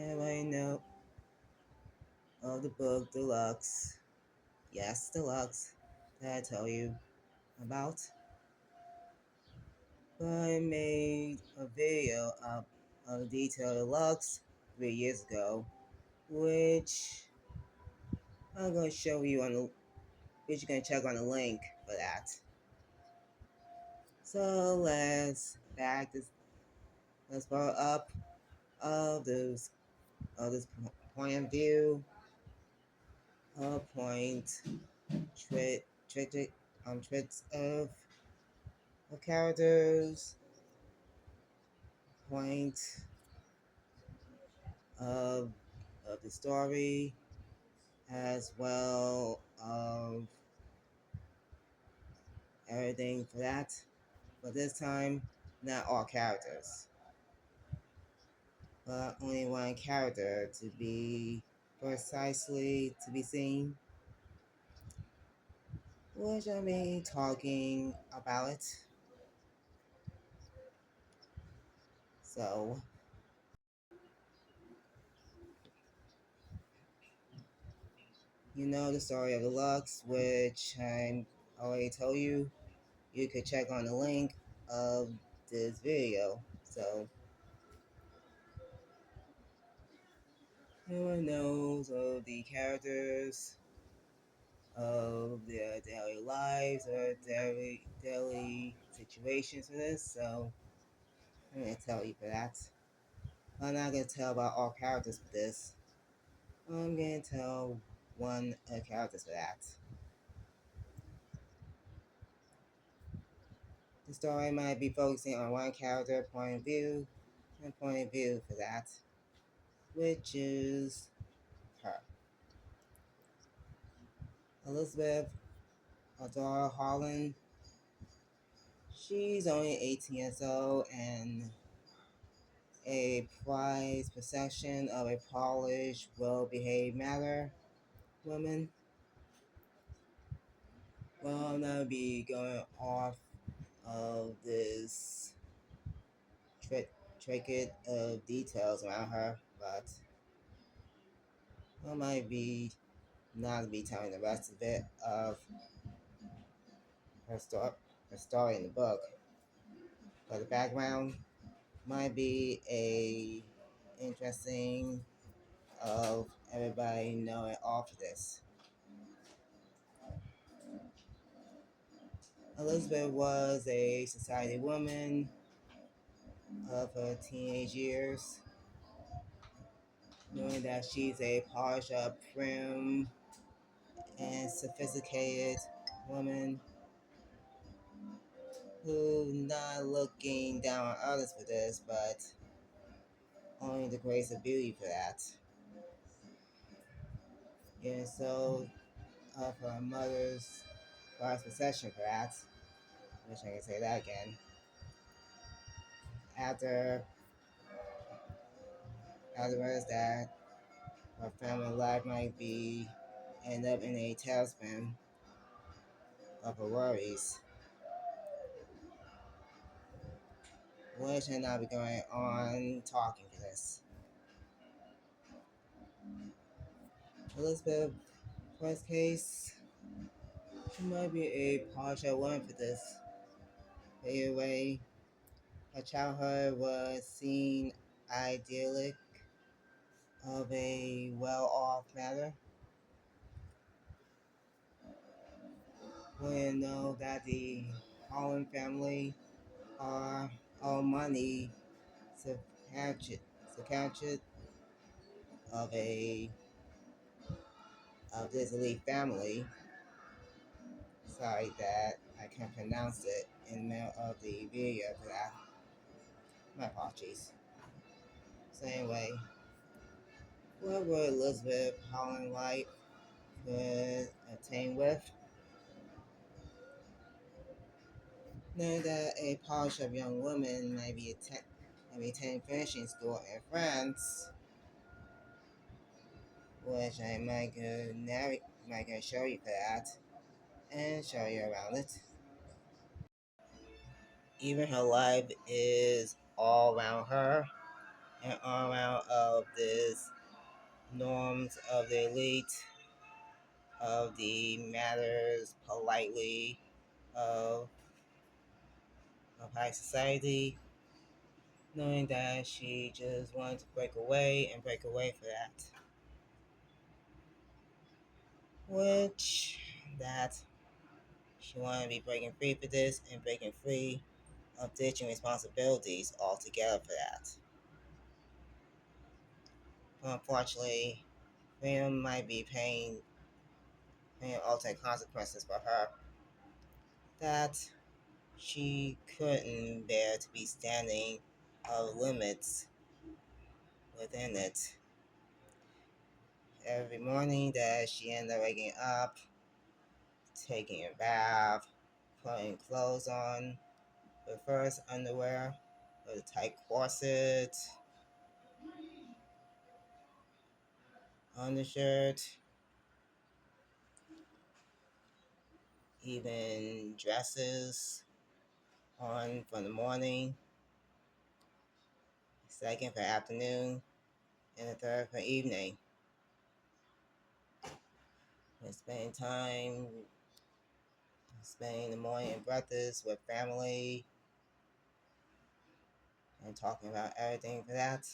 Everybody know of the book Deluxe. Yes, Deluxe that I tell you about. But I made a video of Detail Deluxe 3 years ago, which I'm gonna show you on the which you can check on the link for that. So let's borrow up of this point of view, point tricks of characters, point of of the story, as well of everything for that. But this time, not all characters, but only one character to be precisely to be seen, which I mean talking about it. So you know the story of the Lux, which I already told you. You could check on the link of this video. So everyone knows of the characters of their daily lives or daily situations for this. So I'm gonna tell you for that. I'm not gonna tell about all characters for this. I'm gonna tell one of the characters for that. The story might be focusing on one character point of view and point of view for that, which is her. Elizabeth Aurora Holland. She's only 18 years old and a prized possession of a polished, well behaved manner woman. Well, I'll not be going off of this trinket of details around her, but I might be not be telling the rest of it of her story, her story in the book. But the background might be a interesting of everybody knowing all of this. Elizabeth was a society woman of her teenage years, knowing that she's a polished up, prim, and sophisticated woman who not looking down on others for this, but only the grace of beauty for that. Yeah, so of her mother's prized possession for that, wish I could say that again. After afterwards that her family life might be end up in a tailspin of her worries, which should not be going on talking for this. Elizabeth, first case, she might be a partial woman for this. Either way, her childhood was seen idyllic of a well-off matter. We know that the Holland family are all money substantiate of a of this elite family. Sorry that I can't pronounce it in the middle of the video for that. My apologies. So anyway, what would Elizabeth Holland like could attain with? Knowing that a polished up young woman might be attending finishing school in France, which I might go show you for that and show you around it. Even her life is all around her, and arm out of this norms of the elite, of the matters politely of, of high society, knowing that she just wanted to break away and break away for that. Which that she wanted to be breaking free for this and breaking free of ditching responsibilities altogether for that. But unfortunately, freedom might be paying ultimate consequences for her that she couldn't bear to be standing of limits within it. Every morning that she ended up waking up, taking a bath, putting clothes on, but first underwear, with a tight corset, undershirt, even dresses on for the morning, second for afternoon, and the third for evening. And spending the morning in breakfast with family, and talking about everything for that,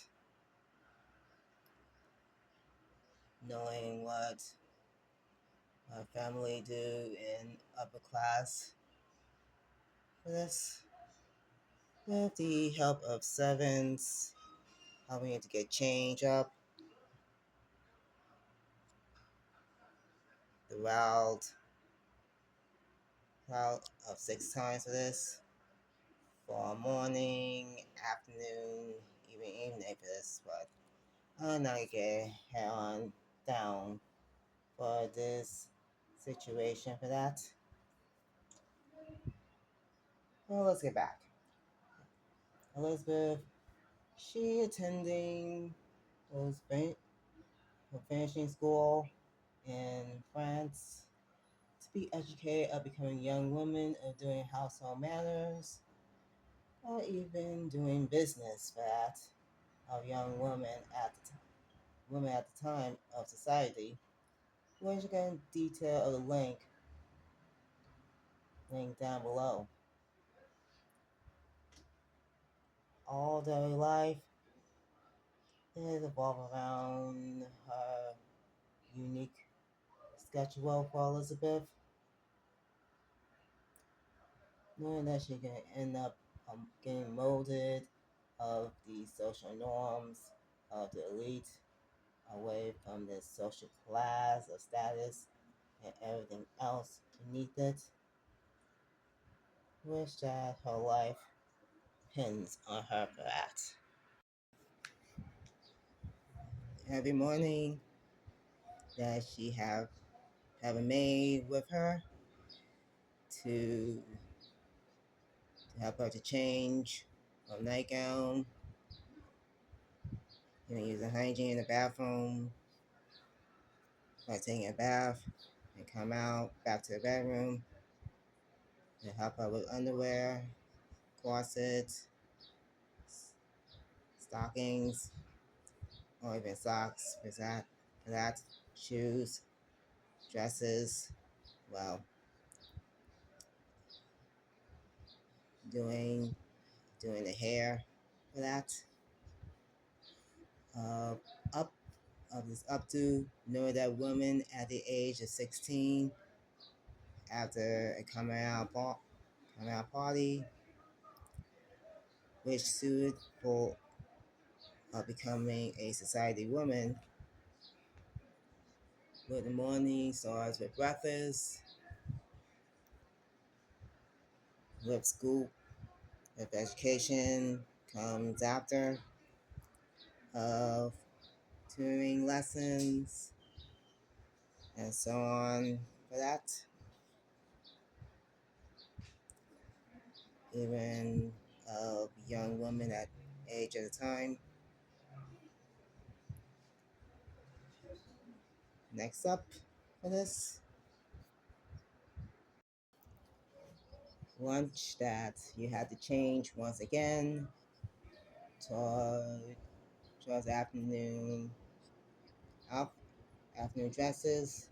knowing what our family do in upper class for this, with the help of servants, helping to get change up the route of 6 times for this, for morning, afternoon, even evening for this, but I'm not gonna get head on down for this situation for that. Well, let's get back. Elizabeth, she attending was finishing school in France to be educated of becoming a young woman of doing household manners or even doing business for that of young women at the time of society, which you can detail of the link down below. All daily life is evolved around her unique schedule for Elizabeth, knowing that she can end up getting molded of the social norms of the elite, away from the social class or status and everything else beneath it. Wish that her life depends on her for that. Every morning that she have a maid with her to, to help her to change her nightgown, using hygiene in the bathroom, like taking a bath and come out back to the bedroom to help her with underwear, corsets, stockings, or even socks for that, shoes, dresses, well, doing doing the hair for that. Uh, up up to know that woman at the age of 16 after a coming out party, which sued for becoming a society woman. With the morning starts with breakfast, with school, with education comes after, of tutoring lessons, and so on for that. Even a young woman at age at a time. Next up for this, lunch that you had to change once again toward chose out, afternoon dresses,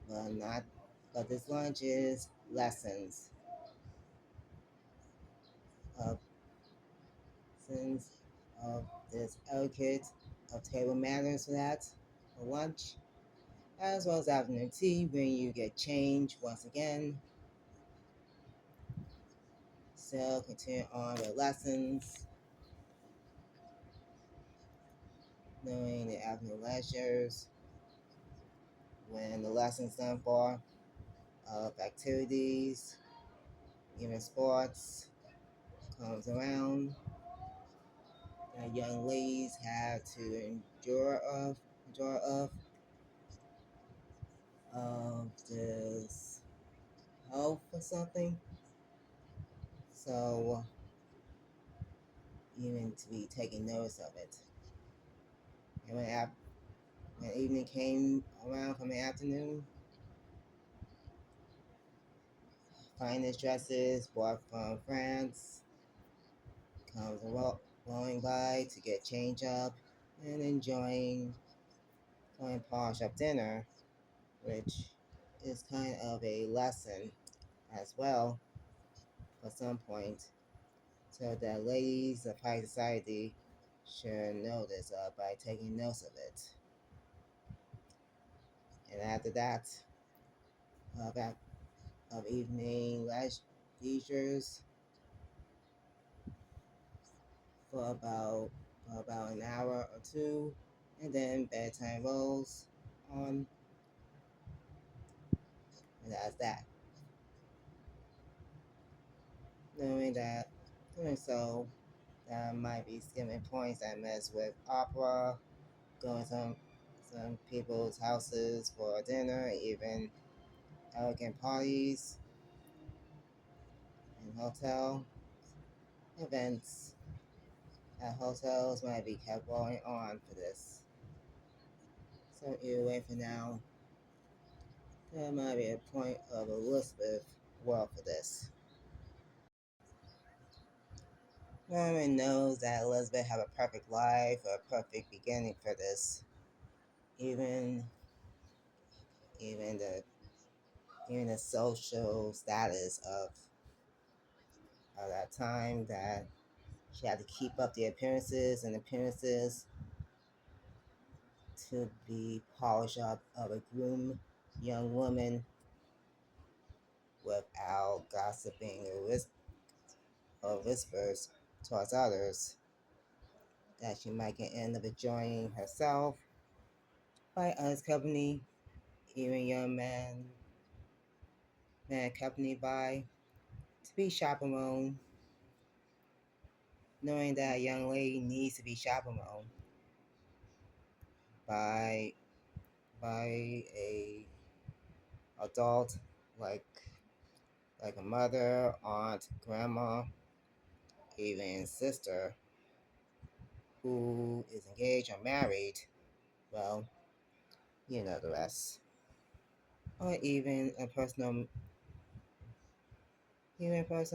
but not. But this lunch is lessons of since of this etiquette of table manners for that for lunch, as well as afternoon tea when you get changed once again. So continue on with lessons, knowing the afternoon lectures when the lessons done for of activities, even sports comes around. The young ladies have to endure of this health or something. So even to be taking notice of it. And when evening came around from the afternoon, finest dresses bought from France comes rolling by to get change up and enjoying polish up dinner, which is kind of a lesson as well at some point. So that ladies of high society should know this by taking notes of it. And after that, back of evening leisures for about an hour or two, and then bedtime rolls on, and that's that. Knowing that doing so, that might be skimming points that mess with opera, going some people's houses for dinner, even elegant parties and hotel events at hotels might be kept going on for this. So either way for now, there might be a point of Elizabeth well for this. Norman knows that Elizabeth have a perfect life, a perfect beginning for this. Even even the even the social status of that time that she had to keep up the appearances to be polished up of a groomed young woman without gossiping or whispers towards others that she might end up enjoying herself by others' company, even young man accompanied by to be chaperone, knowing that a young lady needs to be chaperoned by a adult like like a mother, aunt, grandma, even sister who is engaged or married. Well, you know the rest. Or even a personal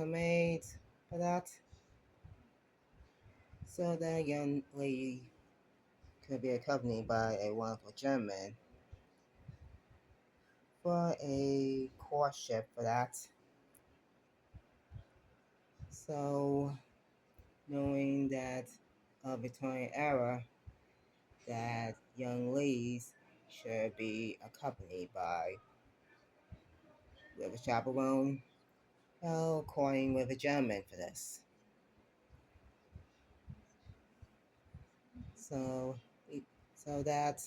maid for that. So that young lady could be accompanied by a wonderful gentleman for a courtship for that. So knowing that Victorian era, that young ladies should be accompanied by with a chaperone, well, courting with a gentleman for this. So, so that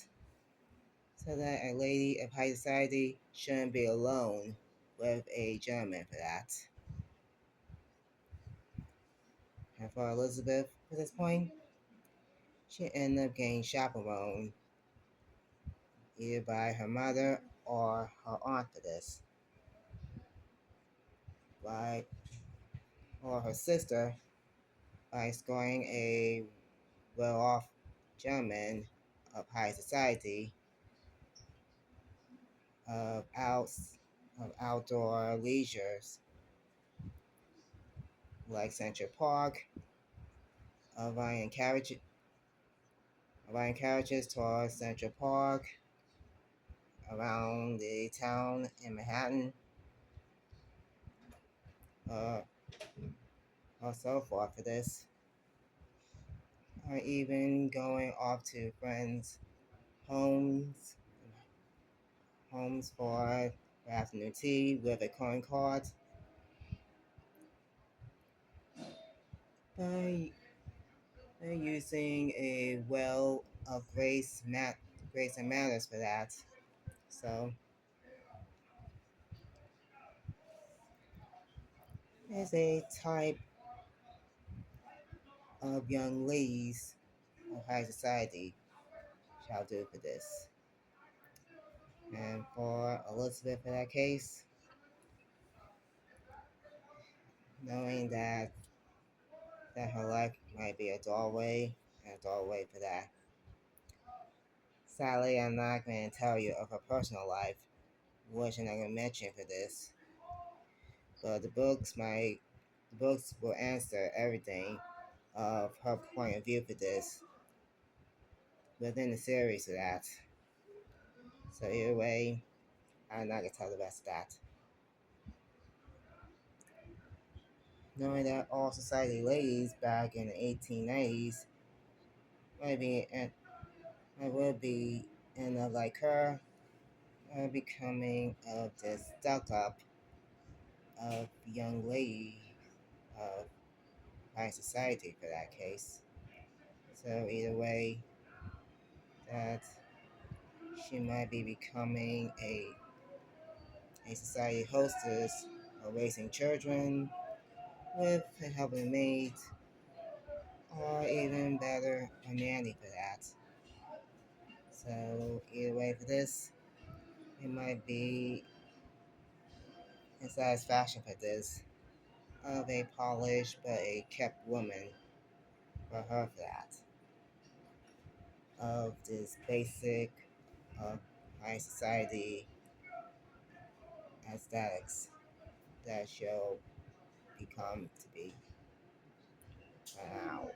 so that a lady of high society shouldn't be alone with a gentleman for that. And for Elizabeth, at this point, she ended up getting chaperoned either by her mother or her aunt for this, by or her sister by scoring a well-off gentleman of high society of outs of outdoor leisures like Central Park riding carriage, riding carriages towards Central Park, around the town in Manhattan, uh, or so forth for this, or even going off to friends' homes, homes for afternoon tea with a coin card. By, by using a well of grace and manners for that. So there's a type of young ladies of high society shall do for this. And for Elizabeth in that case, knowing that her life might be a doorway for that. Sadly, I'm not going to tell you of her personal life, which I'm not going to mention for this. But the books will answer everything of her point of view for this within the series of that. So either way, I'm not going to tell the rest of that. Knowing that all society ladies back in the 1890s might be and I will be in a like her becoming of the stuck up of young lady of high society for that case. So either way, that she might be becoming a society hostess or raising children with a helping maid or even better a nanny for that. So either way for this, it might be a satisfaction for this of a polished but a kept woman for her for that. Of this basic uh, high society aesthetics that she'll become to be now.